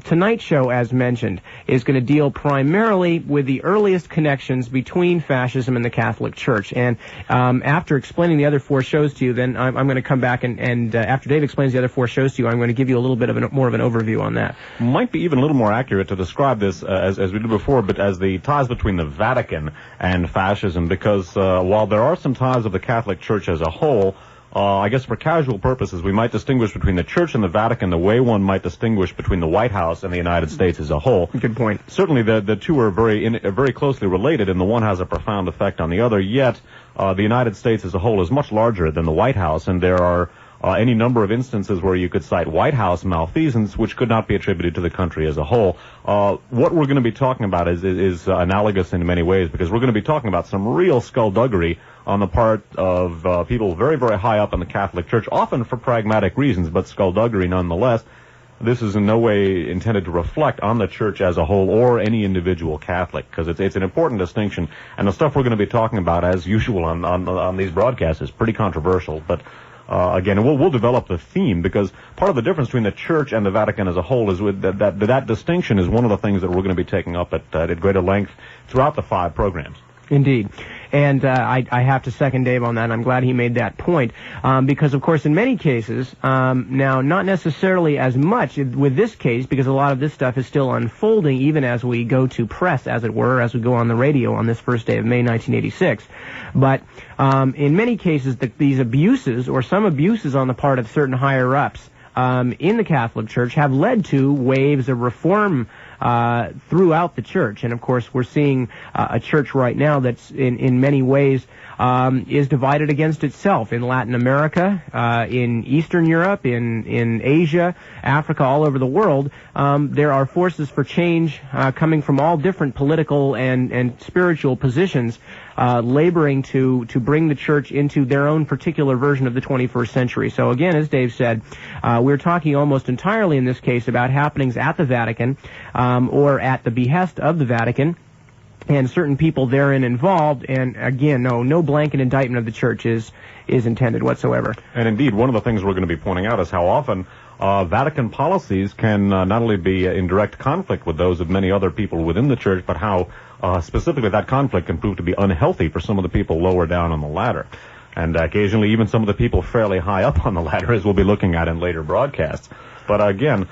Tonight's show, as mentioned, is going to deal primarily with the earliest connections between fascism and the Catholic Church. And after explaining the other four shows to you, then I'm going to come back and after Dave explains the other four shows to you, I'm going to give you a little bit of more of an overview on that. Might be even a little more accurate to describe this as we did before, but as the ties between the Vatican and fascism, because while there are some ties of the Catholic Church as a whole, I guess for casual purposes, we might distinguish between the Church and the Vatican the way one might distinguish between the White House and the United States as a whole. Good point. Certainly the two are very closely related, and the one has a profound effect on the other, yet the United States as a whole is much larger than the White House, and there are any number of instances where you could cite White House malfeasance which could not be attributed to the country as a whole. What we're going to be talking about is analogous in many ways, because we're going to be talking about some real skullduggery on the part of people very, very high up in the Catholic Church, often for pragmatic reasons, but skullduggery nonetheless. This is in no way intended to reflect on the Church as a whole or any individual Catholic, because it's an important distinction, and the stuff we're going to be talking about, as usual on these broadcasts, is pretty controversial, but again, we'll develop the theme, because part of the difference between the Church and the Vatican as a whole is with that distinction is one of the things that we're going to be taking up at greater length throughout the 5 programs. Indeed. And I have to second Dave on that. I'm glad he made that point, because, of course, in many cases, now not necessarily as much with this case, because a lot of this stuff is still unfolding even as we go to press, as it were, as we go on the radio on this first day of May 1986. But in many cases, these abuses, or some abuses on the part of certain higher-ups in the Catholic Church, have led to waves of reform throughout the Church. And of course, we're seeing a Church right now that's in many ways is divided against itself in Latin America, in Eastern Europe, in Asia, Africa, all over the world. There are forces for change coming from all different political and spiritual positions, laboring to bring the Church into their own particular version of the 21st century. So again, as Dave said, we're talking almost entirely in this case about happenings at the Vatican, or at the behest of the Vatican, and certain people therein involved. And again, no blanket indictment of the Church is intended whatsoever. And indeed, one of the things we're going to be pointing out is how often Vatican policies can not only be in direct conflict with those of many other people within the Church, but how specifically that conflict can prove to be unhealthy for some of the people lower down on the ladder. And occasionally even some of the people fairly high up on the ladder, as we'll be looking at in later broadcasts. But again,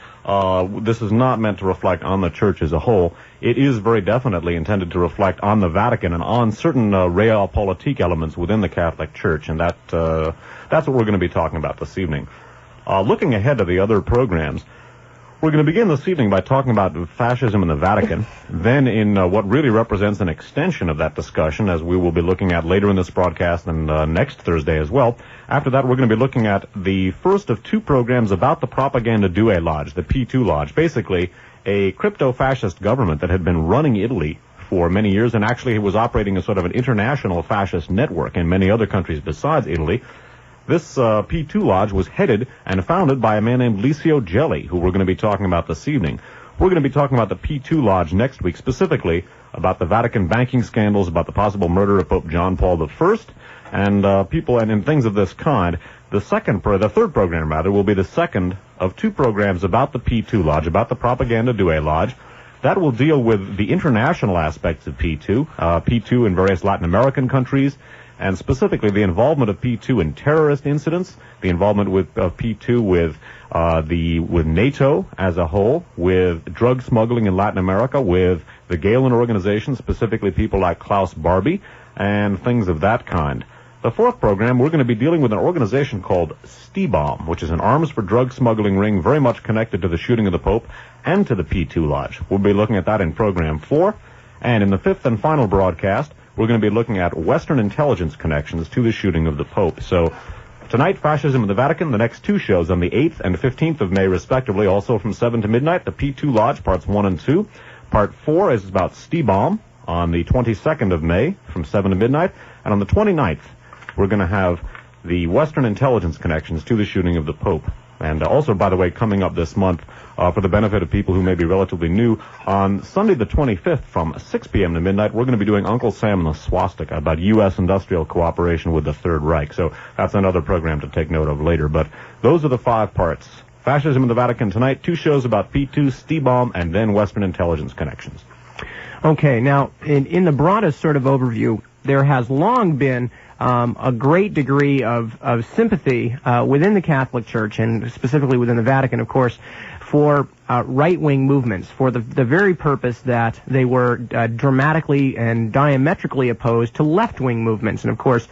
this is not meant to reflect on the Church as a whole. It is very definitely intended to reflect on the Vatican and on certain realpolitik elements within the Catholic Church, and that's what we're going to be talking about this evening. Looking ahead to the other programs, we're going to begin this evening by talking about fascism in the Vatican, then in what really represents an extension of that discussion, as we will be looking at later in this broadcast and next Thursday as well. After that, we're going to be looking at the first of 2 programs about the Propaganda Due Lodge, the P2 Lodge, basically a crypto-fascist government that had been running Italy for many years, and actually was operating as sort of an international fascist network in many other countries besides Italy. This P2 Lodge was headed and founded by a man named Licio Gelli, who we're going to be talking about this evening. We're going to be talking about the P2 Lodge next week, specifically about the Vatican banking scandals, about the possible murder of Pope John Paul I, and people and things of this kind. The third program, will be the second of 2 programs about the P2 Lodge, about the Propaganda Due Lodge. That will deal with the international aspects of P2, P2 in various Latin American countries, and specifically the involvement of P2 in terrorist incidents, the involvement of P2 with NATO as a whole, with drug smuggling in Latin America, with the Galen organization, specifically people like Klaus Barbie, and things of that kind. The fourth program, we're going to be dealing with an organization called STIBOM, which is an arms for drug smuggling ring very much connected to the shooting of the Pope and to the P2 Lodge. We'll be looking at that in program 4. And in the 5th and final broadcast, we're going to be looking at Western intelligence connections to the shooting of the Pope. So tonight, Fascism in the Vatican, the next 2 shows on the 8th and 15th of May, respectively, also from 7 to midnight, the P2 Lodge, parts 1 and 2. Part 4 is about STIBOM on the 22nd of May from 7 to midnight. And on the 29th, we're going to have the Western intelligence connections to the shooting of the Pope. And also, by the way, coming up this month, for the benefit of people who may be relatively new, on Sunday the 25th from 6 p.m. to midnight, we're going to be doing Uncle Sam and the Swastika about U.S. industrial cooperation with the Third Reich. So that's another program to take note of later. But those are the 5 parts Fascism in the Vatican tonight, 2 shows about P2, Stiebom, and then Western intelligence connections. Okay, now, in the broadest sort of overview, there has long been a great degree of sympathy within the Catholic Church, and specifically within the Vatican, of course, for right-wing movements, for the very purpose that they were dramatically and diametrically opposed to left-wing movements. And, of course,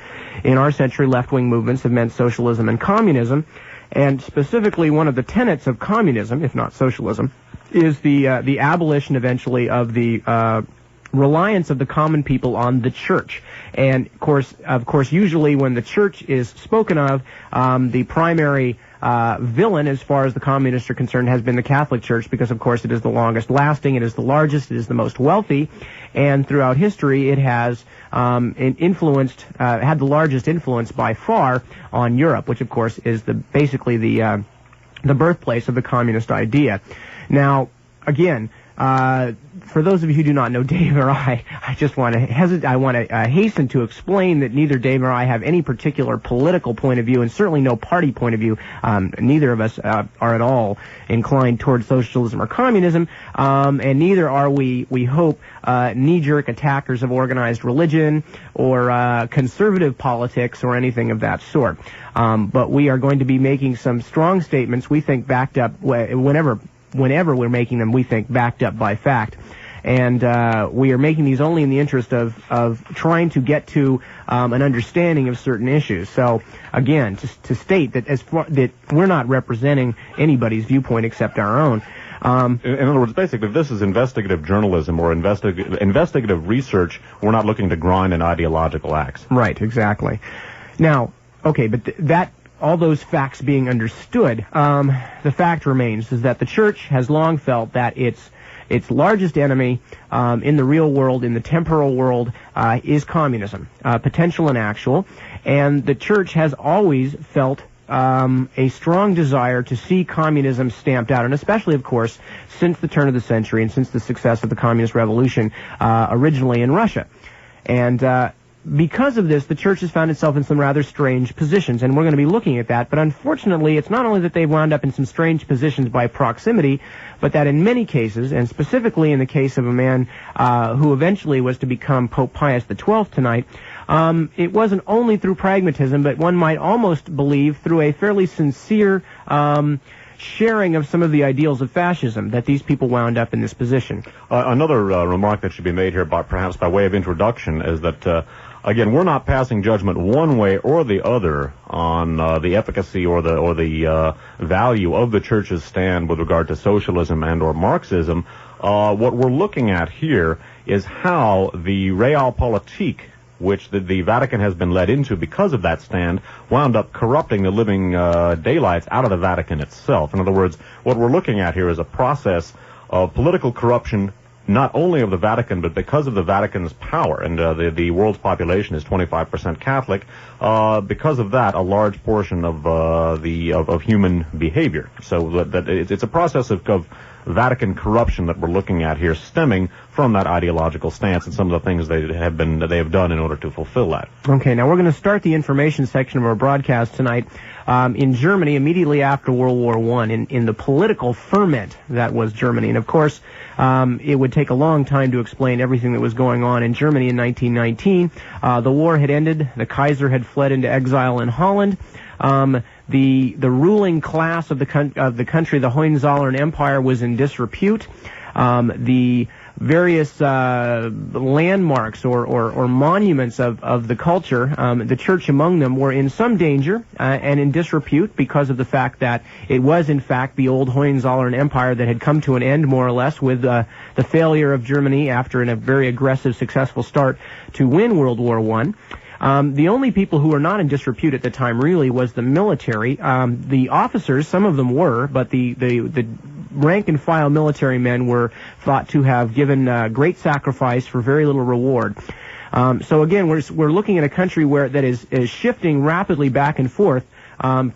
in our century, left-wing movements have meant socialism and communism. And specifically, one of the tenets of communism, if not socialism, is the abolition eventually of the reliance of the common people on the church. And of course, usually when the church is spoken of, the primary villain, as far as the communists are concerned, has been the Catholic Church, because of course it is the longest lasting, it is the largest, it is the most wealthy, and throughout history it has had the largest influence by far on Europe, which of course is basically the birthplace of the communist idea. Now, again, for those of you who do not know Dave or I just want to hasten to explain that neither Dave or I have any particular political point of view, and certainly no party point of view. Neither of us are at all inclined towards socialism or communism, and neither are we hope, knee-jerk attackers of organized religion or conservative politics or anything of that sort. But we are going to be making some strong statements, we think, backed up whenever we're making them, we think, backed up by fact. And we are making these only in the interest of trying to get to an understanding of certain issues. So, again, to state that that we're not representing anybody's viewpoint except our own. In other words, basically, this is investigative journalism or investigative research. We're not looking to grind an ideological axe. Right, exactly. Now, okay, but all those facts being understood, the fact remains is that the Church has long felt that its largest enemy in the real world, in the temporal world, is communism, potential and actual. And the Church has always felt a strong desire to see communism stamped out, and especially, of course, since the turn of the century and since the success of the Communist Revolution originally in Russia. And because of this, the Church has found itself in some rather strange positions, and we're going to be looking at that. But unfortunately, it's not only that they've wound up in some strange positions by proximity, but that in many cases, and specifically in the case of a man who eventually was to become Pope Pius XII tonight, it wasn't only through pragmatism, but one might almost believe through a fairly sincere sharing of some of the ideals of fascism that these people wound up in this position. Another remark that should be made here, perhaps by way of introduction, is that again, we're not passing judgment one way or the other on the efficacy or the value of the Church's stand with regard to socialism and or Marxism. What we're looking at here is how the realpolitik, which the Vatican has been led into because of that stand, wound up corrupting the living daylights out of the Vatican itself. In other words, what we're looking at here is a process of political corruption, not only of the Vatican, but because of the Vatican's power, and the world's population is 25% Catholic. Because of that, a large portion of human behavior. So that it's a process of Vatican corruption that we're looking at here, stemming from that ideological stance and some of the things they have done in order to fulfill that. Okay, now we're going to start the information section of our broadcast tonight in Germany immediately after World War I, in the political ferment that was Germany. And of course, it would take a long time to explain everything that was going on in Germany in 1919. The war had ended. The Kaiser had fled into exile in Holland. The ruling class of the country, the Hohenzollern Empire, was in disrepute. The various landmarks or monuments of the culture, the Church among them, were in some danger and in disrepute because of the fact that it was, in fact, the old Hohenzollern Empire that had come to an end, more or less, with the failure of Germany after a very aggressive, successful start to win World War I. The only people who were not in disrepute at the time really was the military. The officers, some of them were, but the rank-and-file military men were thought to have given great sacrifice for very little reward. So again, we're looking at a country that is shifting rapidly back and forth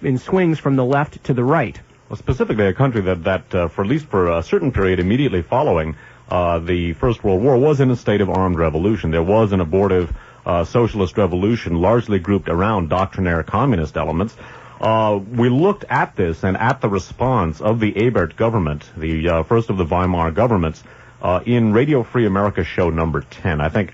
in swings from the left to the right. Well, specifically a country that for at least for a certain period immediately following the First World War was in a state of armed revolution. There was an abortive socialist revolution largely grouped around doctrinaire communist elements. we looked at this and at the response of the Ebert government, the first of the Weimar governments, in Radio Free America show number 10. I think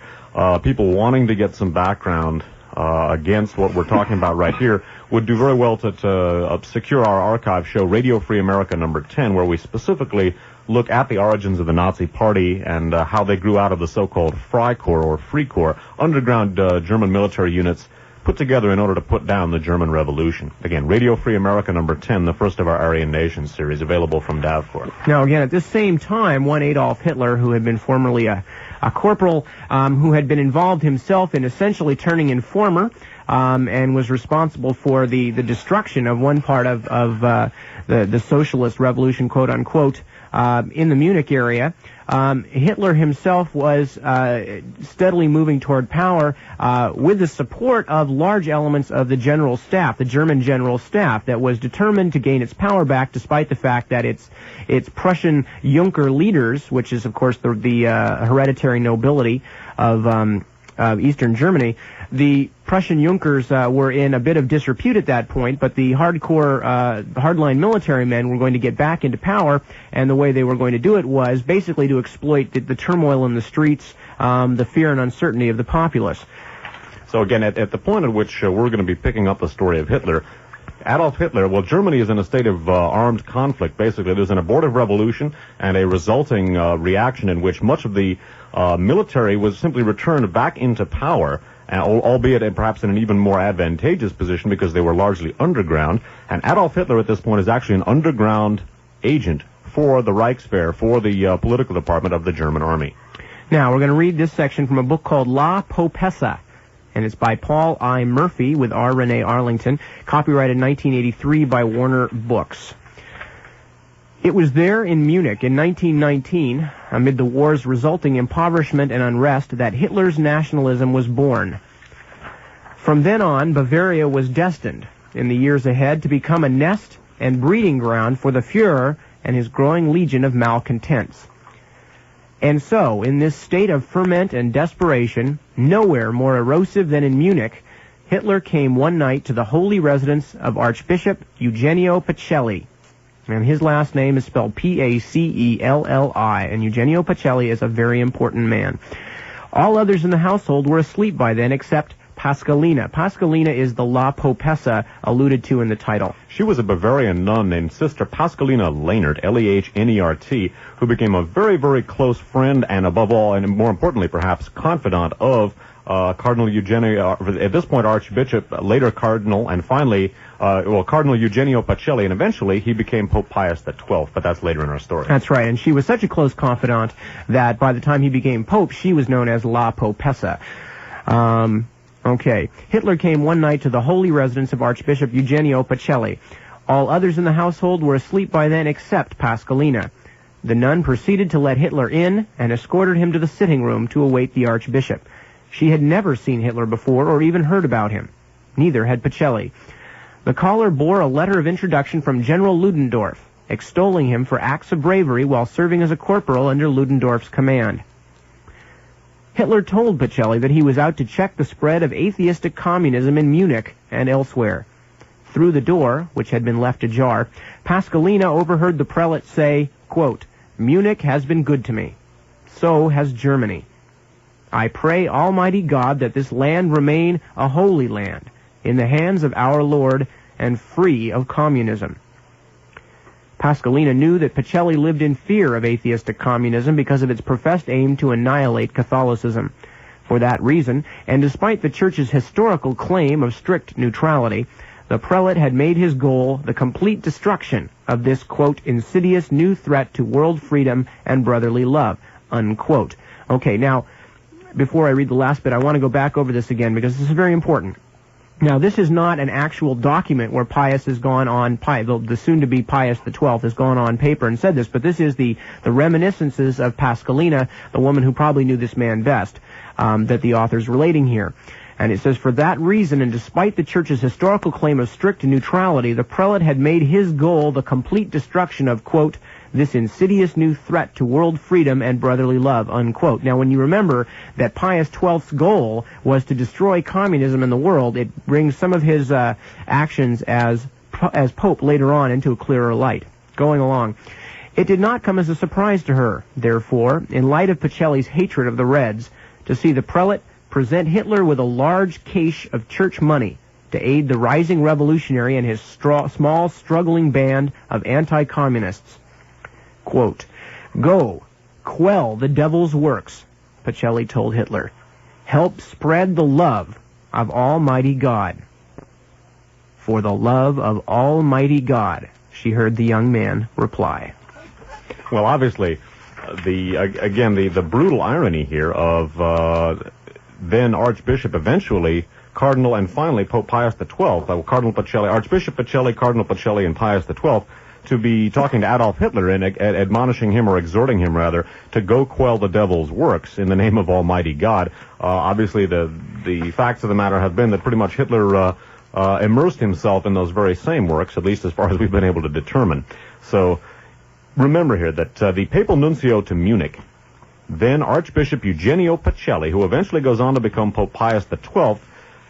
people wanting to get some background against what we're talking about right here would do very well to secure our archive show, Radio Free America number 10, where we specifically look at the origins of the Nazi Party and how they grew out of the so-called Freikorps or Free Corps, underground German military units put together in order to put down the German Revolution. Again, Radio Free America number 10, the first of our Aryan Nations series, available from Davcorp. Now, again, at this same time, one Adolf Hitler, who had been formerly a corporal, who had been involved himself in essentially turning informer, and was responsible for the destruction of one part of the socialist revolution, quote unquote, in the Munich area. Hitler himself was steadily moving toward power with the support of large elements of the general staff, the German general staff, that was determined to gain its power back despite the fact that its Prussian Junker leaders, which is, of course, the hereditary nobility of Eastern Germany, the Prussian Junkers were in a bit of disrepute at that point, but the hardline military men were going to get back into power, and the way they were going to do it was basically to exploit the turmoil in the streets, the fear and uncertainty of the populace. So again, at the point at which we're going to be picking up the story of Hitler, Adolf Hitler, well, Germany is in a state of armed conflict, basically. There's an abortive revolution and a resulting reaction in which much of the military was simply returned back into power, albeit perhaps in an even more advantageous position because they were largely underground. And Adolf Hitler at this point is actually an underground agent for the Reichswehr, for the political department of the German army. Now, we're going to read this section from a book called La Popessa, and it's by Paul I. Murphy with R. Renee Arlington, copyrighted 1983 by Warner Books. It was there in Munich in 1919, amid the war's resulting impoverishment and unrest, that Hitler's nationalism was born. From then on, Bavaria was destined, in the years ahead, to become a nest and breeding ground for the Führer and his growing legion of malcontents. And so, in this state of ferment and desperation, nowhere more erosive than in Munich, Hitler came one night to the holy residence of Archbishop Eugenio Pacelli. And his last name is spelled Pacelli, and Eugenio Pacelli is a very important man. All others in the household were asleep by then except Pascalina. Pascalina is the La Popessa alluded to in the title. She was a Bavarian nun named Sister Pascalina Lehnert, Lehnert, who became a very, very close friend and, above all, and more importantly, perhaps, confidant of Cardinal Eugenio, at this point Archbishop, later Cardinal, and finally, Cardinal Eugenio Pacelli, and eventually he became Pope Pius XII, but that's later in our story. That's right, and she was such a close confidant that by the time he became Pope, she was known as La Popessa. Okay. Hitler came one night to the holy residence of Archbishop Eugenio Pacelli. All others in the household were asleep by then except Pascalina. The nun proceeded to let Hitler in and escorted him to the sitting room to await the Archbishop. She had never seen Hitler before or even heard about him. Neither had Pacelli. The caller bore a letter of introduction from General Ludendorff, extolling him for acts of bravery while serving as a corporal under Ludendorff's command. Hitler told Pacelli that he was out to check the spread of atheistic communism in Munich and elsewhere. Through the door, which had been left ajar, Pascalina overheard the prelate say, quote, "Munich has been good to me. So has Germany. I pray Almighty God that this land remain a holy land, in the hands of our Lord, and free of communism." Pascalina knew that Pacelli lived in fear of atheistic communism because of its professed aim to annihilate Catholicism. For that reason, and despite the Church's historical claim of strict neutrality, the prelate had made his goal the complete destruction of this, quote, "insidious new threat to world freedom and brotherly love," unquote. Okay, now, before I read the last bit, I want to go back over this again because this is very important. Now, this is not an actual document where Pius has gone on, the soon-to-be Pius XII has gone on paper and said this, but this is the reminiscences of Pascalina, the woman who probably knew this man best, that the author's relating here. And it says, for that reason, and despite the Church's historical claim of strict neutrality, the prelate had made his goal the complete destruction of, quote, "this insidious new threat to world freedom and brotherly love," unquote. Now, when you remember that Pius XII's goal was to destroy communism in the world, it brings some of his actions as as Pope later on into a clearer light. Going along. It did not come as a surprise to her, therefore, in light of Pacelli's hatred of the Reds, to see the prelate present Hitler with a large cache of church money to aid the rising revolutionary and his small, struggling band of anti-communists. Quote, "Go, quell the devil's works," Pacelli told Hitler. "Help spread the love of Almighty God." "For the love of Almighty God," she heard the young man reply. Well, obviously, the brutal irony here of then Archbishop, eventually Cardinal, and finally Pope Pius XII, Cardinal Pacelli, Archbishop Pacelli, Cardinal Pacelli, and Pius XII, to be talking to Adolf Hitler and admonishing him, or exhorting him rather, to go quell the devil's works in the name of Almighty God. Obviously, the facts of the matter have been that pretty much Hitler immersed himself in those very same works, at least as far as we've been able to determine. So remember here that the papal nuncio to Munich, then Archbishop Eugenio Pacelli, who eventually goes on to become Pope Pius XII,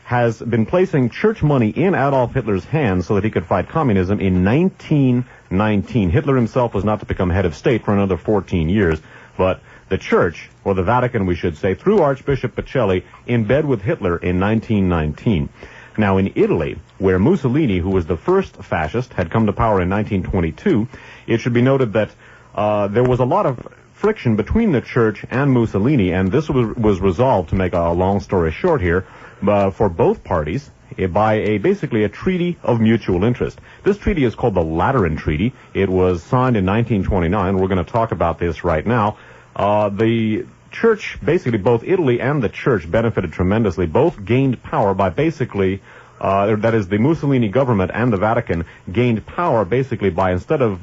has been placing church money in Adolf Hitler's hands so that he could fight communism in 1919. Hitler himself was not to become head of state for another 14 years, but the church, or the Vatican we should say, through Archbishop Pacelli, in bed with Hitler in 1919. Now in Italy, where Mussolini, who was the first fascist, had come to power in 1922, it should be noted that there was a lot of friction between the church and Mussolini, and this was resolved, to make a long story short here, for both parties by basically a treaty of mutual interest. This treaty is called the Lateran Treaty. It was signed in 1929. We're going to talk about this right now. The church, basically both Italy and the church, benefited tremendously. Both gained power by basically, that is, the Mussolini government and the Vatican gained power basically by, instead of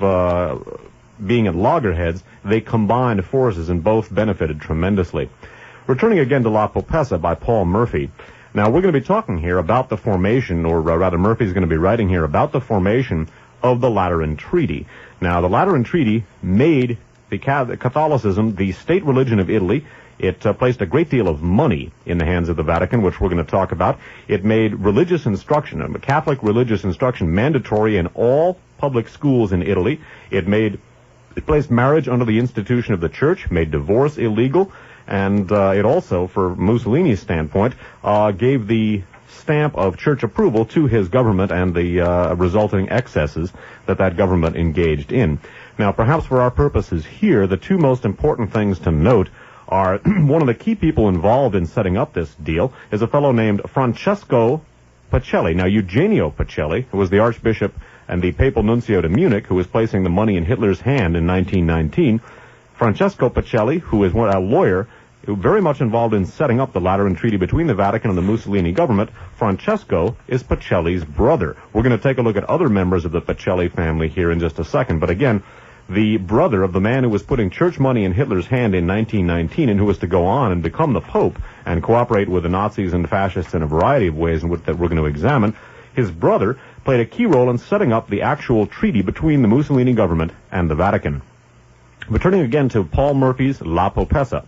being at loggerheads, they combined forces, and both benefited tremendously. Returning again to La Popessa by Paul Murphy. Now, we're going to be talking here about the formation, or rather Murphy's going to be writing here about the formation of the Lateran Treaty. Now, the Lateran Treaty made the Catholicism the state religion of Italy. It placed a great deal of money in the hands of the Vatican, which we're going to talk about. It made religious instruction, Catholic religious instruction, mandatory in all public schools in Italy. It placed marriage under the institution of the church, made divorce illegal, and it also, for Mussolini's standpoint, gave the stamp of church approval to his government and the resulting excesses that government engaged in. Now, perhaps for our purposes here, the two most important things to note are one of the key people involved in setting up this deal is a fellow named Francesco Pacelli. Now, Eugenio Pacelli, who was the archbishop and the papal nuncio to Munich, who was placing the money in Hitler's hand in 1919, Francesco Pacelli, who is a lawyer, very much involved in setting up the Lateran Treaty between the Vatican and the Mussolini government. Francesco is Pacelli's brother. We're going to take a look at other members of the Pacelli family here in just a second, but again, the brother of the man who was putting church money in Hitler's hand in 1919 and who was to go on and become the Pope and cooperate with the Nazis and fascists in a variety of ways that we're going to examine, his brother played a key role in setting up the actual treaty between the Mussolini government and the Vatican. Returning again to Paul Murphy's La Popessa.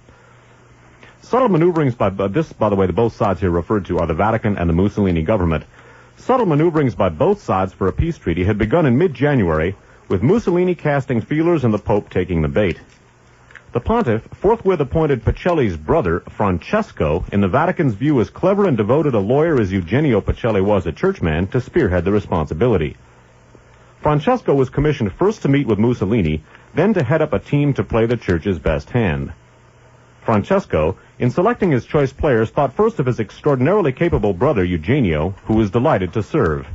Subtle maneuverings by the way, the both sides here referred to are the Vatican and the Mussolini government. Subtle maneuverings by both sides for a peace treaty had begun in mid-January, with Mussolini casting feelers and the Pope taking the bait. The pontiff forthwith appointed Pacelli's brother, Francesco, in the Vatican's view as clever and devoted a lawyer as Eugenio Pacelli was a churchman, to spearhead the responsibility. Francesco was commissioned first to meet with Mussolini, then to head up a team to play the church's best hand. Francesco, in selecting his choice players, thought first of his extraordinarily capable brother, Eugenio, who was delighted to serve.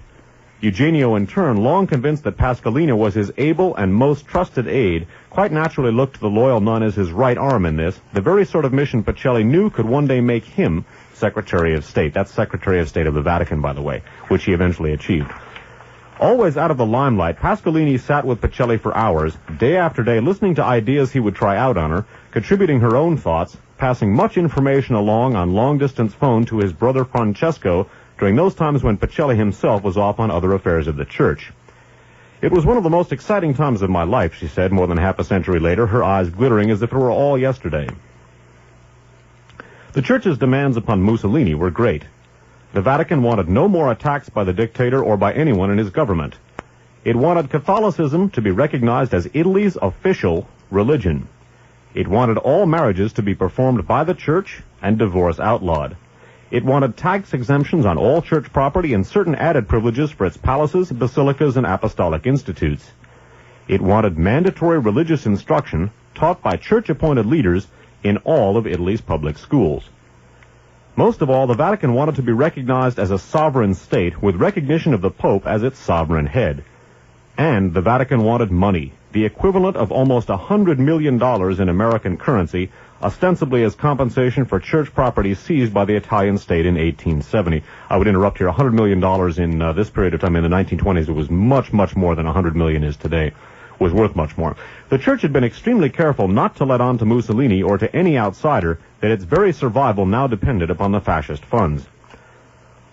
Eugenio, in turn, long convinced that Pacelli was his able and most trusted aide, quite naturally looked to the loyal nun as his right arm in this, the very sort of mission Pacelli knew could one day make him Secretary of State. That's Secretary of State of the Vatican, by the way, which he eventually achieved. Always out of the limelight, Pacelli sat with Pacelli for hours, day after day, listening to ideas he would try out on her, contributing her own thoughts, passing much information along on long-distance phone to his brother Francesco during those times when Pacelli himself was off on other affairs of the church. It was one of the most exciting times of my life, she said more than half a century later, her eyes glittering as if it were all yesterday. The church's demands upon Mussolini were great. The Vatican wanted no more attacks by the dictator or by anyone in his government. It wanted Catholicism to be recognized as Italy's official religion. It wanted all marriages to be performed by the church and divorce outlawed. It wanted tax exemptions on all church property and certain added privileges for its palaces, basilicas, and apostolic institutes. It wanted mandatory religious instruction taught by church-appointed leaders in all of Italy's public schools. Most of all, the Vatican wanted to be recognized as a sovereign state with recognition of the Pope as its sovereign head. And the Vatican wanted money, the equivalent of almost $100 million in American currency, ostensibly as compensation for church property seized by the Italian state in 1870. I would interrupt here. $100 million in this period of time in the 1920s, it was much, much more than $100 million is today. Was worth much more. The church had been extremely careful not to let on to Mussolini or to any outsider that its very survival now depended upon the fascist funds.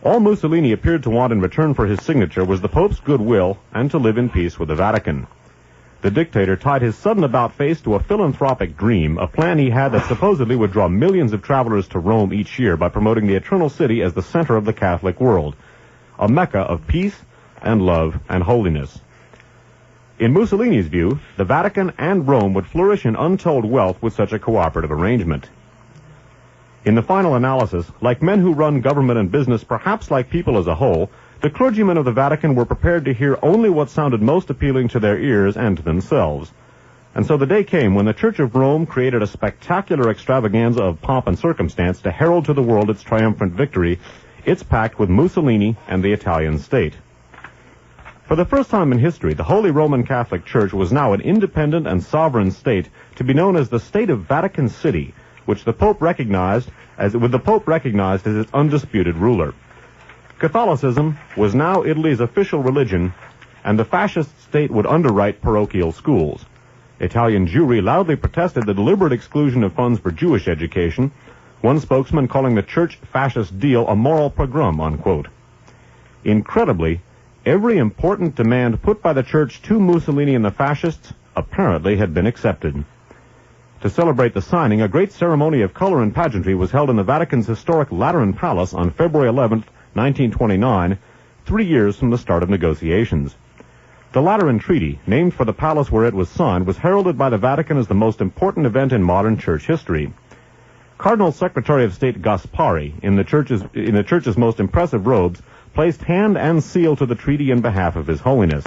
All Mussolini appeared to want in return for his signature was the Pope's goodwill and to live in peace with the Vatican. The dictator tied his sudden about-face to a philanthropic dream, a plan he had that supposedly would draw millions of travelers to Rome each year by promoting the Eternal City as the center of the Catholic world, a mecca of peace and love and holiness. In Mussolini's view, the Vatican and Rome would flourish in untold wealth with such a cooperative arrangement. In the final analysis, like men who run government and business, perhaps like people as a whole, the clergymen of the Vatican were prepared to hear only what sounded most appealing to their ears and to themselves. And so the day came when the Church of Rome created a spectacular extravaganza of pomp and circumstance to herald to the world its triumphant victory, its pact with Mussolini and the Italian state. For the first time in history, the Holy Roman Catholic Church was now an independent and sovereign state to be known as the State of Vatican City, which the Pope recognized as its undisputed ruler. Catholicism was now Italy's official religion, and the fascist state would underwrite parochial schools. Italian Jewry loudly protested the deliberate exclusion of funds for Jewish education, one spokesman calling the church fascist deal a moral pogrom, unquote. Incredibly, every important demand put by the church to Mussolini and the fascists apparently had been accepted. To celebrate the signing, a great ceremony of color and pageantry was held in the Vatican's historic Lateran Palace on February 11, 1929, 3 years from the start of negotiations. The Lateran Treaty, named for the palace where it was signed, was heralded by the Vatican as the most important event in modern church history. Cardinal Secretary of State Gaspari, in the church's most impressive robes, placed hand and seal to the treaty in behalf of His Holiness.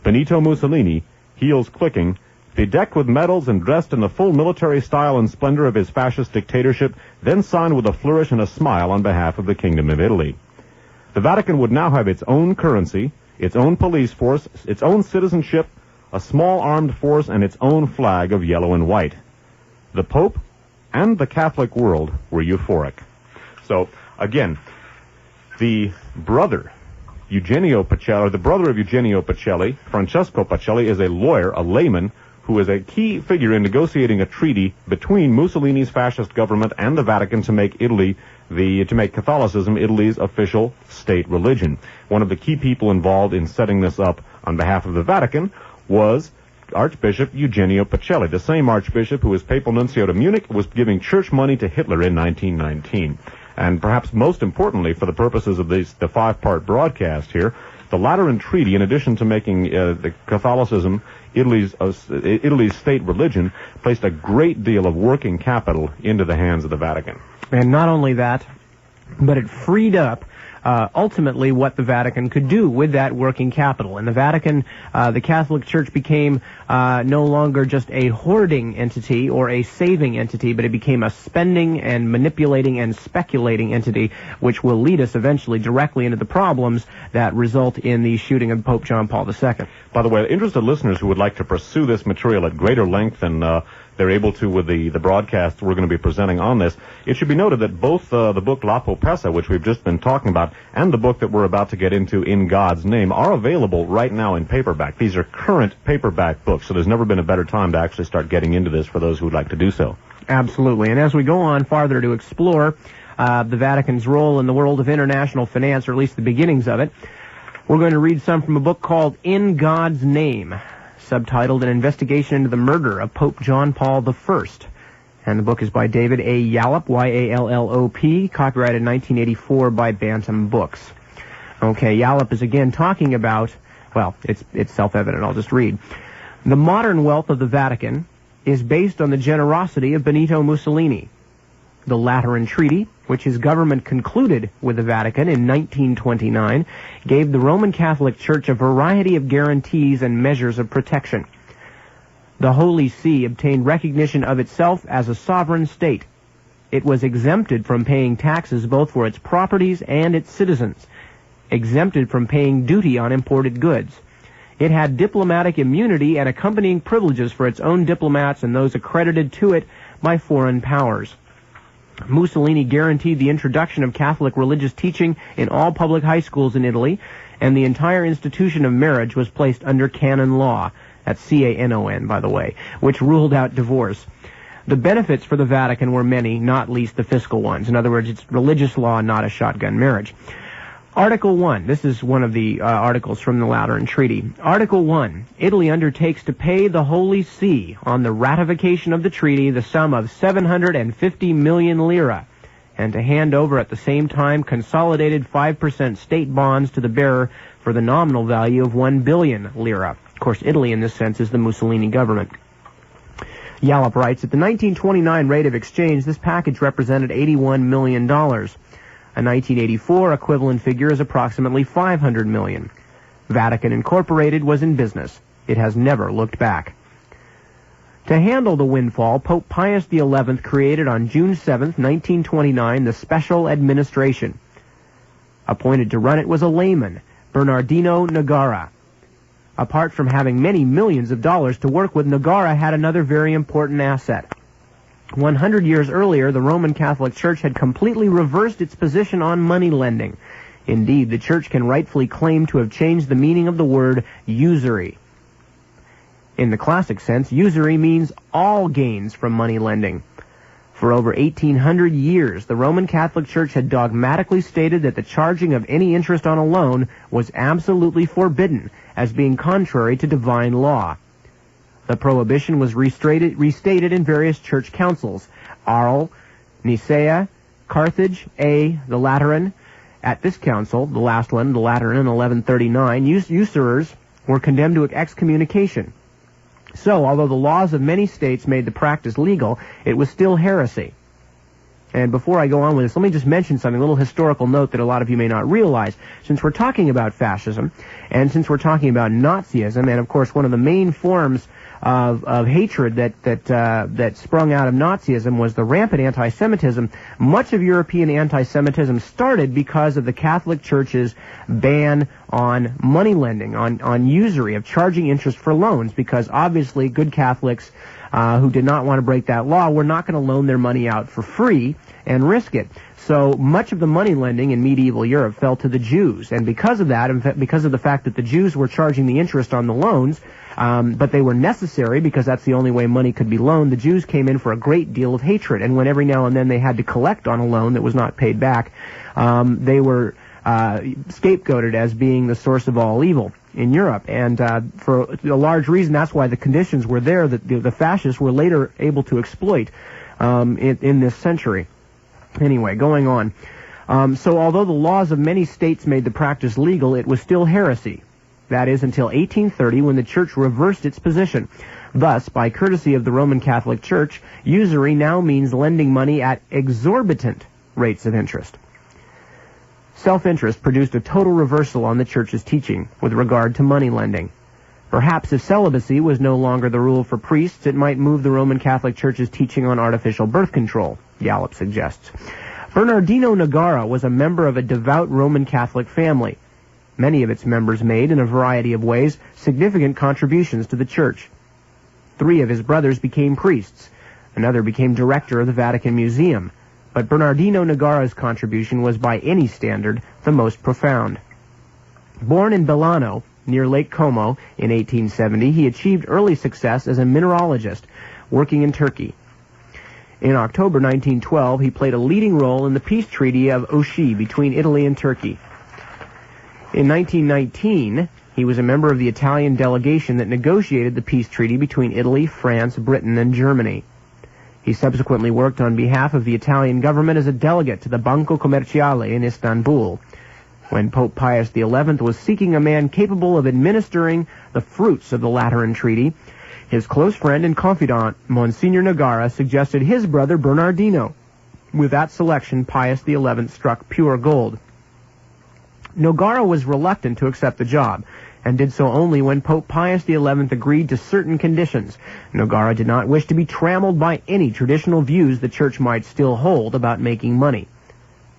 Benito Mussolini, heels clicking, bedecked with medals and dressed in the full military style and splendor of his fascist dictatorship, then signed with a flourish and a smile on behalf of the Kingdom of Italy. The Vatican would now have its own currency, its own police force, its own citizenship, a small armed force, and its own flag of yellow and white. The Pope and the Catholic world were euphoric. So, again, the brother of Eugenio Pacelli, Francesco Pacelli, is a lawyer, a layman, who is a key figure in negotiating a treaty between Mussolini's fascist government and the Vatican to make Catholicism Italy's official state religion. One of the key people involved in setting this up on behalf of the Vatican was Archbishop Eugenio Pacelli, the same archbishop who was papal nuncio to Munich, was giving church money to Hitler in 1919. And perhaps most importantly, for the purposes of the five-part broadcast here, the Lateran Treaty, in addition to making the Catholicism Italy's state religion, placed a great deal of working capital into the hands of the Vatican. And not only that, but it freed up ultimately what the Vatican could do with that working capital. In the Vatican, the Catholic Church became no longer just a hoarding entity or a saving entity, but it became a spending and manipulating and speculating entity, which will lead us eventually directly into the problems that result in the shooting of Pope John Paul II. By the way, interested listeners who would like to pursue this material at greater length than they're able to with the broadcast we're going to be presenting on this, it should be noted that both the book La Popessa, which we've just been talking about, and the book that we're about to get into, In God's Name, are available right now in paperback. These are current paperback books, so there's never been a better time to actually start getting into this for those who would like to do so. Absolutely. And as we go on farther to explore the Vatican's role in the world of international finance, or at least the beginnings of it, we're going to read some from a book called In God's Name, subtitled An Investigation into the Murder of Pope John Paul I. And the book is by David A. Yallop, Y-A-L-L-O-P, copyrighted 1984 by Bantam Books. Okay, Yallop is again talking about Well, it's self-evident. I'll just read. The modern wealth of the Vatican is based on the generosity of Benito Mussolini. The Lateran Treaty, which his government concluded with the Vatican in 1929, gave the Roman Catholic Church a variety of guarantees and measures of protection. The Holy See obtained recognition of itself as a sovereign state. It was exempted from paying taxes both for its properties and its citizens, exempted from paying duty on imported goods. It had diplomatic immunity and accompanying privileges for its own diplomats and those accredited to it by foreign powers. Mussolini guaranteed the introduction of Catholic religious teaching in all public high schools in Italy, and the entire institution of marriage was placed under canon law. That's C-A-N-O-N, by the way, which ruled out divorce. The benefits for the Vatican were many, not least the fiscal ones. In other words, it's religious law, not a shotgun marriage. Article 1, this is one of the articles from the Lateran Treaty. Article 1, Italy undertakes to pay the Holy See on the ratification of the treaty the sum of 750 million lira, and to hand over at the same time consolidated 5% state bonds to the bearer for the nominal value of 1 billion lira. Of course, Italy in this sense is the Mussolini government. Yallop writes, at the 1929 rate of exchange, this package represented $81 million. A 1984 equivalent figure is approximately $500 million. Vatican Incorporated was in business. It has never looked back. To handle the windfall, Pope Pius XI created on June 7, 1929, the Special Administration. Appointed to run it was a layman, Bernardino Nogara. Apart from having many millions of dollars to work with, Nogara had another very important asset. 100 years earlier, the Roman Catholic Church had completely reversed its position on money lending. Indeed, the Church can rightfully claim to have changed the meaning of the word usury. In the classic sense, usury means all gains from money lending. For over 1,800 years, the Roman Catholic Church had dogmatically stated that the charging of any interest on a loan was absolutely forbidden, as being contrary to divine law. The prohibition was restated in various church councils: Arles, Nicaea, Carthage, the Lateran. At this council, the last one, the Lateran in 1139, usurers were condemned to excommunication. So, although the laws of many states made the practice legal, it was still heresy. And before I go on with this, let me just mention something, a little historical note that a lot of you may not realize. Since we're talking about fascism, and since we're talking about Nazism, and of course one of the main forms of hatred that sprung out of Nazism was the rampant anti-Semitism. Much of European anti-Semitism started because of the Catholic Church's ban on money lending, on usury, of charging interest for loans, because obviously good Catholics who did not want to break that law were not going to loan their money out for free and risk it. So much of the money lending in medieval Europe fell to the Jews, and because of that, and because of the fact that the Jews were charging the interest on the loans, but they were necessary because that's the only way money could be loaned, the Jews came in for a great deal of hatred, and when every now and then they had to collect on a loan that was not paid back, they were scapegoated as being the source of all evil in Europe. And for a large reason, that's why the conditions were there that the fascists were later able to exploit in this century. Anyway, going on. So although the laws of many states made the practice legal, it was still heresy. That is, until 1830, when the Church reversed its position. Thus, by courtesy of the Roman Catholic Church, usury now means lending money at exorbitant rates of interest. Self-interest produced a total reversal on the Church's teaching with regard to money lending. Perhaps if celibacy was no longer the rule for priests, it might move the Roman Catholic Church's teaching on artificial birth control, Yallop suggests. Bernardino Nogara was a member of a devout Roman Catholic family. Many of its members made, in a variety of ways, significant contributions to the Church. 3 of his brothers became priests. Another became director of the Vatican Museum. But Bernardino Nogara's contribution was, by any standard, the most profound. Born in Belano, near Lake Como, in 1870, he achieved early success as a mineralogist, working in Turkey. In October 1912, he played a leading role in the peace treaty of Auchy between Italy and Turkey. In 1919, he was a member of the Italian delegation that negotiated the peace treaty between Italy, France, Britain, and Germany. He subsequently worked on behalf of the Italian government as a delegate to the Banco Commerciale in Istanbul. when Pope Pius XI was seeking a man capable of administering the fruits of the Lateran Treaty, his close friend and confidant, Monsignor Nogara, suggested his brother Bernardino. With that selection, Pius XI struck pure gold. Nogara was reluctant to accept the job, and did so only when Pope Pius XI agreed to certain conditions. Nogara did not wish to be trammeled by any traditional views the Church might still hold about making money.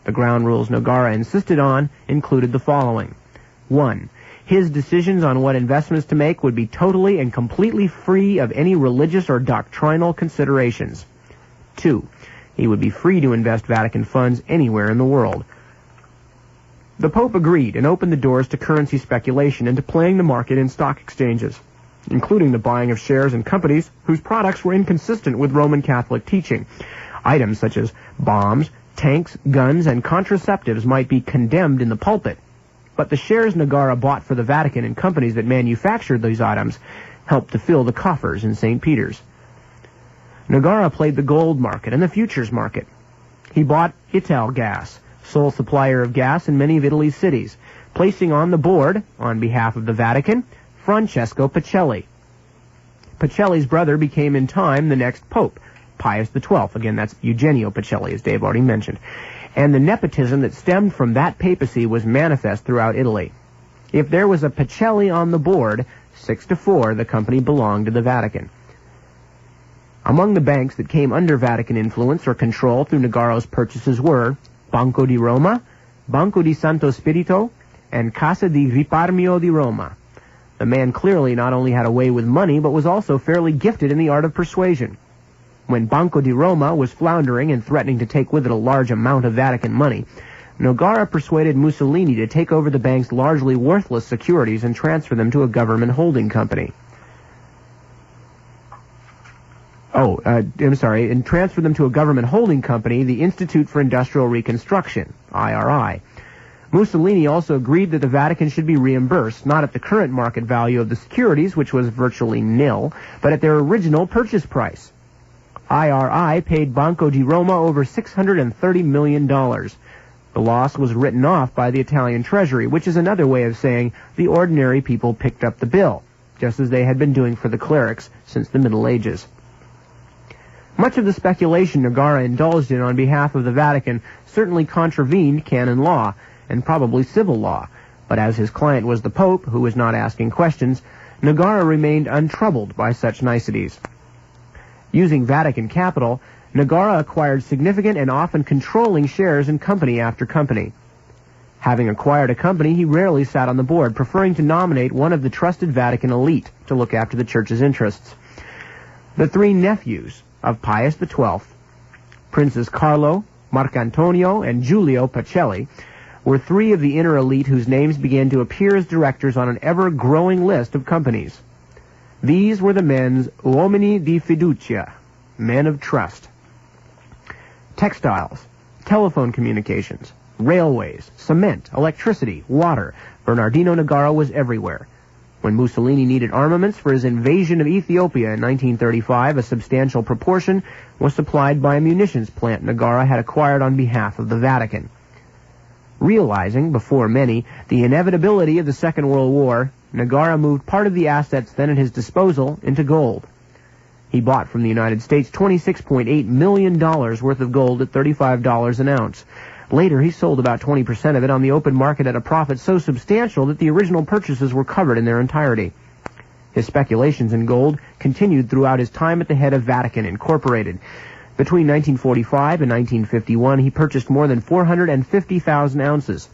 The ground rules Nogara insisted on included the following. 1. His decisions on what investments to make would be totally and completely free of any religious or doctrinal considerations. 2. He would be free to invest Vatican funds anywhere in the world. The Pope agreed and opened the doors to currency speculation and to playing the market in stock exchanges, including the buying of shares in companies whose products were inconsistent with Roman Catholic teaching. Items such as bombs, tanks, guns, and contraceptives might be condemned in the pulpit, but the shares Nogara bought for the Vatican in companies that manufactured these items helped to fill the coffers in St. Peter's. Nogara played the gold market and the futures market. He bought Italgas, sole supplier of gas in many of Italy's cities, placing on the board, on behalf of the Vatican, Francesco Pacelli. Pacelli's brother became in time the next pope, Pius XII. Again, that's Eugenio Pacelli, as Dave already mentioned. And the nepotism that stemmed from that papacy was manifest throughout Italy. If there was a Pacelli on the board, 6-4, the company belonged to the Vatican. Among the banks that came under Vatican influence or control through Nogara's purchases were Banco di Roma, Banco di Santo Spirito, and Cassa di Risparmio di Roma. The man clearly not only had a way with money, but was also fairly gifted in the art of persuasion. When Banco di Roma was floundering and threatening to take with it a large amount of Vatican money, Nogara persuaded Mussolini to take over the bank's largely worthless securities and transfer them to a government holding company. And transfer them to a government holding company, the Institute for Industrial Reconstruction, IRI. Mussolini also agreed that the Vatican should be reimbursed, not at the current market value of the securities, which was virtually nil, but at their original purchase price. IRI paid Banco di Roma over $630 million. The loss was written off by the Italian Treasury, which is another way of saying the ordinary people picked up the bill, just as they had been doing for the clerics since the Middle Ages. Much of the speculation Nogara indulged in on behalf of the Vatican certainly contravened canon law, and probably civil law, but as his client was the Pope, who was not asking questions, Nogara remained untroubled by such niceties. Using Vatican capital, Nogara acquired significant and often controlling shares in company after company. Having acquired a company, he rarely sat on the board, preferring to nominate one of the trusted Vatican elite to look after the Church's interests. The three nephews of Pius XII, Princes Carlo, Marcantonio, and Giulio Pacelli, were three of the inner elite whose names began to appear as directors on an ever-growing list of companies. These were the men's uomini di fiducia, men of trust. Textiles, telephone communications, railways, cement, electricity, water. Bernardino Nogara was everywhere. When Mussolini needed armaments for his invasion of Ethiopia in 1935, a substantial proportion was supplied by a munitions plant Nogara had acquired on behalf of the Vatican. Realizing, before many, the inevitability of the Second World War, Nogara moved part of the assets then at his disposal into gold. He bought from the United States $26.8 million worth of gold at $35 an ounce. Later, he sold about 20% of it on the open market at a profit so substantial that the original purchases were covered in their entirety. His speculations in gold continued throughout his time at the head of Vatican Incorporated. Between 1945 and 1951, he purchased more than 450,000 ounces.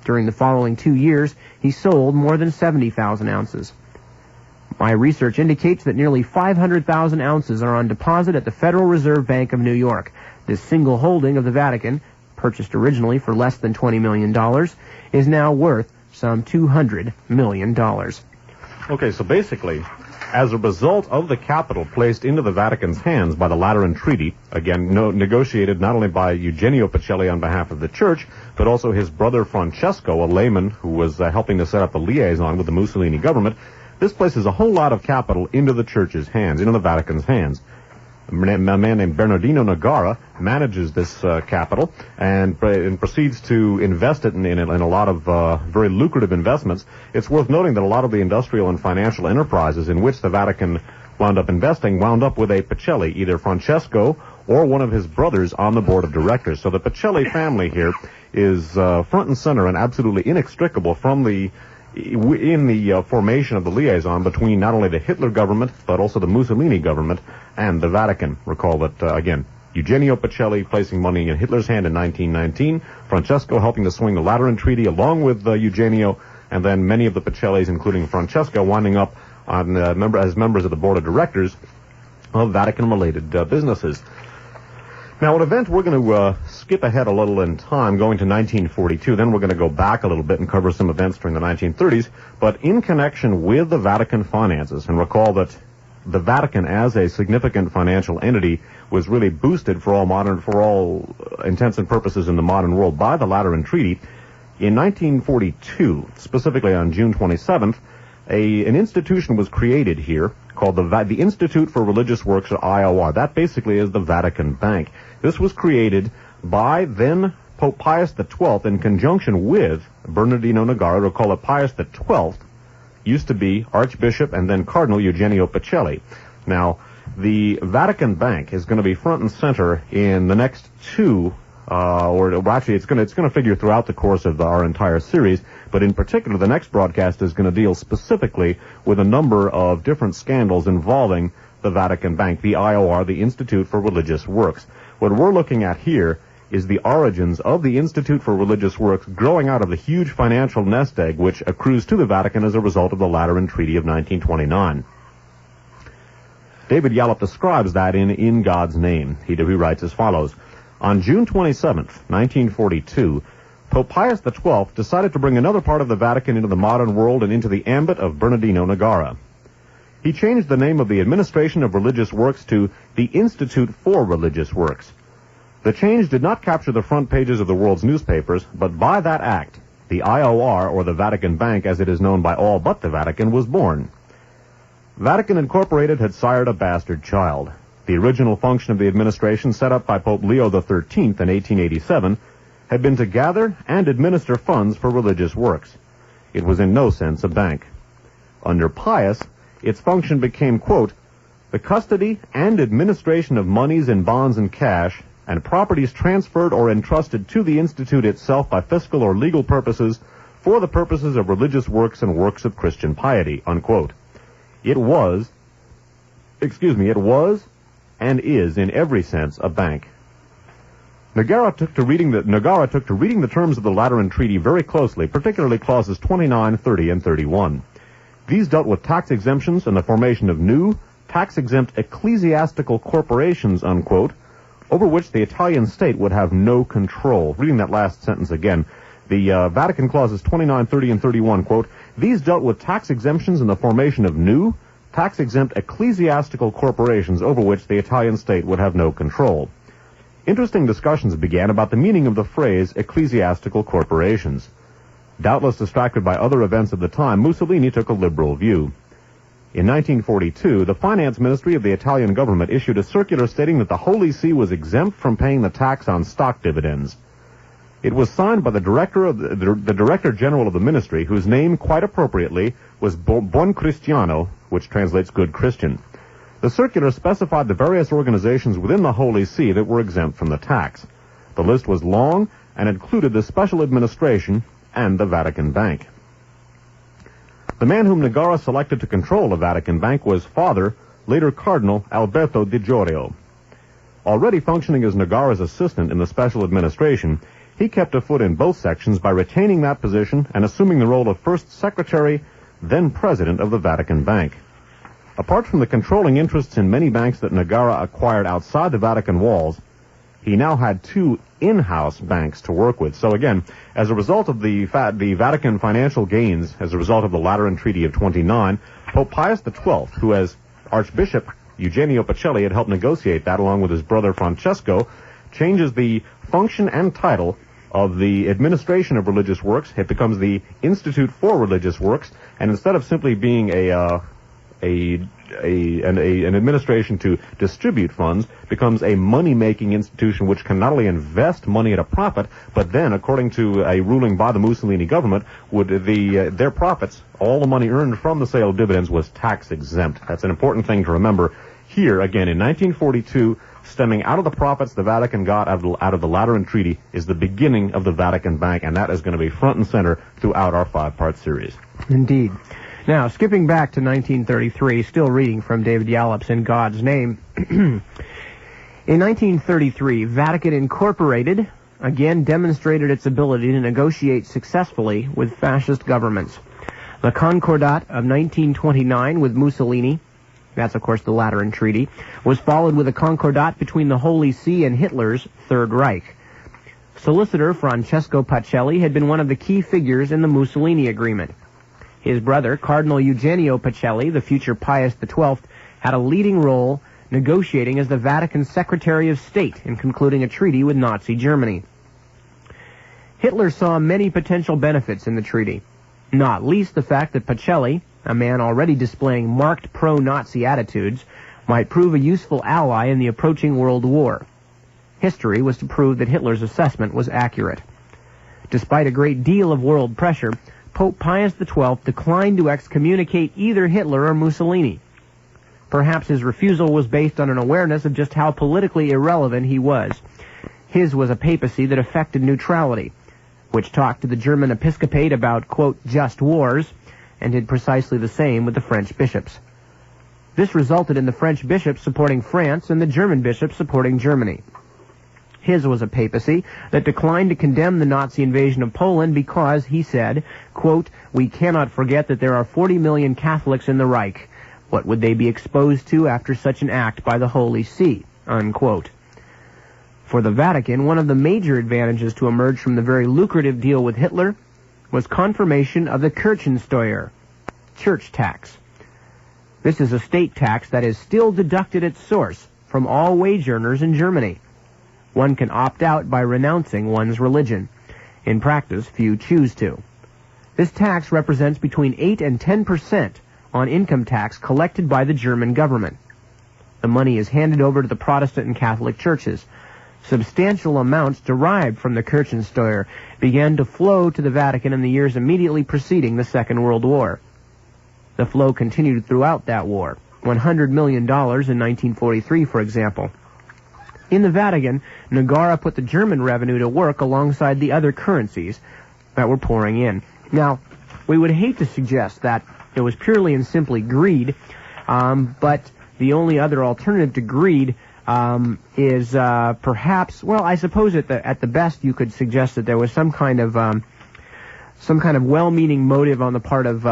During the following 2 years, he sold more than 70,000 ounces. My research indicates that nearly 500,000 ounces are on deposit at the Federal Reserve Bank of New York. This single holding of the Vatican, purchased originally for less than $20 million, is now worth some $200 million. Okay, so basically, as a result of the capital placed into the Vatican's hands by the Lateran Treaty, again negotiated not only by Eugenio Pacelli on behalf of the Church, but also his brother Francesco, a layman who was helping to set up the liaison with the Mussolini government, this places a whole lot of capital into the Church's hands, into the Vatican's hands. A man named Bernardino Nogara manages this capital and proceeds to invest it in a lot of very lucrative investments. It's worth noting that a lot of the industrial and financial enterprises in which the Vatican wound up investing wound up with a Pacelli, either Francesco or one of his brothers, on the board of directors. So the Pacelli family here is front and center and absolutely inextricable from the formation of the liaison between not only the Hitler government, but also the Mussolini government and the Vatican. Recall that, again, Eugenio Pacelli placing money in Hitler's hand in 1919, Francesco helping to swing the Lateran Treaty along with Eugenio, and then many of the Pacellis, including Francesco, winding up on as members of the board of directors of Vatican-related businesses. Now, an event, we're going to skip ahead a little in time, going to 1942. Then we're going to go back a little bit and cover some events during the 1930s. But in connection with the Vatican finances, and recall that the Vatican, as a significant financial entity, was really boosted for all intents and purposes in the modern world by the Lateran Treaty. In 1942, specifically on June 27th, an institution was created here called the Institute for Religious Works, or IOR. That basically is the Vatican Bank. This was created by then Pope Pius XII in conjunction with Bernardino Nogara. Recall that Pius XII used to be Archbishop and then Cardinal Eugenio Pacelli. Now, the Vatican Bank is going to be front and center in the next two, it's going to figure throughout the course of our entire series. But in particular, the next broadcast is going to deal specifically with a number of different scandals involving the Vatican Bank, the IOR, the Institute for Religious Works. What we're looking at here is the origins of the Institute for Religious Works growing out of the huge financial nest egg which accrues to the Vatican as a result of the Lateran Treaty of 1929. David Yallop describes that in God's Name. He writes as follows. On June 27th, 1942, Pope Pius XII decided to bring another part of the Vatican into the modern world and into the ambit of Bernardino Nogara. He changed the name of the Administration of Religious Works to the Institute for Religious Works. The change did not capture the front pages of the world's newspapers, but by that act, the IOR, or the Vatican Bank as it is known by all but the Vatican, was born. Vatican Incorporated had sired a bastard child. The original function of the administration, set up by Pope Leo XIII in 1887, had been to gather and administer funds for religious works. It was in no sense a bank. Under Pius, its function became, quote, the custody and administration of monies in bonds and cash, and properties transferred or entrusted to the Institute itself by fiscal or legal purposes for the purposes of religious works and works of Christian piety, unquote. It was and is in every sense a bank. Nogara took to reading the terms of the Lateran Treaty very closely, particularly clauses 29, 30, and 31. These dealt with tax exemptions and the formation of new, tax-exempt ecclesiastical corporations, unquote, over which the Italian state would have no control. Reading that last sentence again, the Vatican clauses 29, 30, and 31, quote, these dealt with tax exemptions and the formation of new, tax-exempt ecclesiastical corporations over which the Italian state would have no control. Interesting discussions began about the meaning of the phrase ecclesiastical corporations. Doubtless distracted by other events of the time, Mussolini took a liberal view. In 1942, the finance ministry of the Italian government issued a circular stating that the Holy See was exempt from paying the tax on stock dividends. It was signed by the Director General of the ministry, whose name, quite appropriately, was Buon Cristiano, which translates good Christian. The circular specified the various organizations within the Holy See that were exempt from the tax. The list was long and included the Special Administration and the Vatican Bank. The man whom Nogara selected to control the Vatican Bank was Father, later Cardinal, Alberto Di Giorgio. Already functioning as Nogara's assistant in the Special Administration, he kept a foot in both sections by retaining that position and assuming the role of first secretary, then president of the Vatican Bank. Apart from the controlling interests in many banks that Nogara acquired outside the Vatican walls, he now had two in-house banks to work with. So again, as a result of the Vatican financial gains, as a result of the Lateran Treaty of 29, Pope Pius XII, who as Archbishop Eugenio Pacelli had helped negotiate that along with his brother Francesco, changes the function and title of the Administration of Religious Works. It becomes the Institute for Religious Works, and instead of simply being a an administration to distribute funds becomes a money-making institution which can not only invest money at a profit, but then, according to a ruling by the Mussolini government, would their profits, all the money earned from the sale of dividends, was tax-exempt. That's an important thing to remember. Here, again, in 1942, stemming out of the profits the Vatican got out of the Lateran Treaty is the beginning of the Vatican Bank, and that is going to be front and center throughout our 5-part series. Indeed. Now, skipping back to 1933, still reading from David Yallop's In God's Name. In 1933, Vatican Incorporated again demonstrated its ability to negotiate successfully with fascist governments. The Concordat of 1929 with Mussolini, that's of course the Lateran Treaty, was followed with a Concordat between the Holy See and Hitler's Third Reich. Solicitor Francesco Pacelli had been one of the key figures in the Mussolini agreement. His brother, Cardinal Eugenio Pacelli, the future Pius XII, had a leading role negotiating as the Vatican Secretary of State in concluding a treaty with Nazi Germany. Hitler saw many potential benefits in the treaty, not least the fact that Pacelli, a man already displaying marked pro-Nazi attitudes, might prove a useful ally in the approaching World War. History was to prove that Hitler's assessment was accurate. Despite a great deal of world pressure, Pope Pius XII declined to excommunicate either Hitler or Mussolini. Perhaps his refusal was based on an awareness of just how politically irrelevant he was. His was a papacy that affected neutrality, which talked to the German episcopate about, quote, just wars, and did precisely the same with the French bishops. This resulted in the French bishops supporting France and the German bishops supporting Germany. His was a papacy that declined to condemn the Nazi invasion of Poland because, he said, quote, we cannot forget that there are 40 million Catholics in the Reich. What would they be exposed to after such an act by the Holy See, unquote. For the Vatican, one of the major advantages to emerge from the very lucrative deal with Hitler was confirmation of the Kirchensteuer, church tax. This is a state tax that is still deducted at source from all wage earners in Germany. One can opt out by renouncing one's religion. In practice, few choose to. This tax represents between 8 and 10% on income tax collected by the German government. The money is handed over to the Protestant and Catholic churches. Substantial amounts derived from the Kirchensteuer began to flow to the Vatican in the years immediately preceding the Second World War. The flow continued throughout that war, $100 million in 1943, for example. In the Vatican, Nogara put the German revenue to work alongside the other currencies that were pouring in. Now, we would hate to suggest that it was purely and simply greed, but the only other alternative to greed is perhaps, well, I suppose at the best you could suggest that there was some kind of well-meaning motive on the part of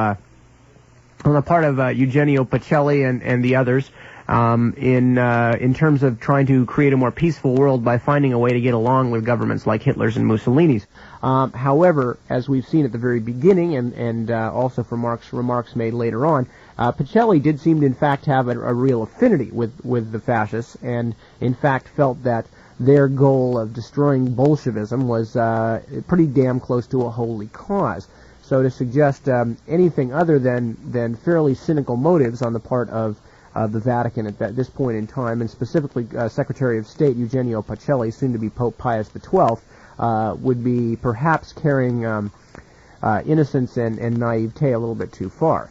Eugenio Pacelli and the others in terms of trying to create a more peaceful world by finding a way to get along with governments like Hitler's and Mussolini's. However, as we've seen at the very beginning and also from Mark's remarks made later on, Pacelli did seem to in fact have a real affinity with the fascists, and in fact felt that their goal of destroying Bolshevism was pretty damn close to a holy cause. So to suggest anything other than fairly cynical motives on the part of the Vatican at this point in time, and specifically Secretary of State Eugenio Pacelli, soon to be Pope Pius XII, would be perhaps carrying innocence and naivete a little bit too far.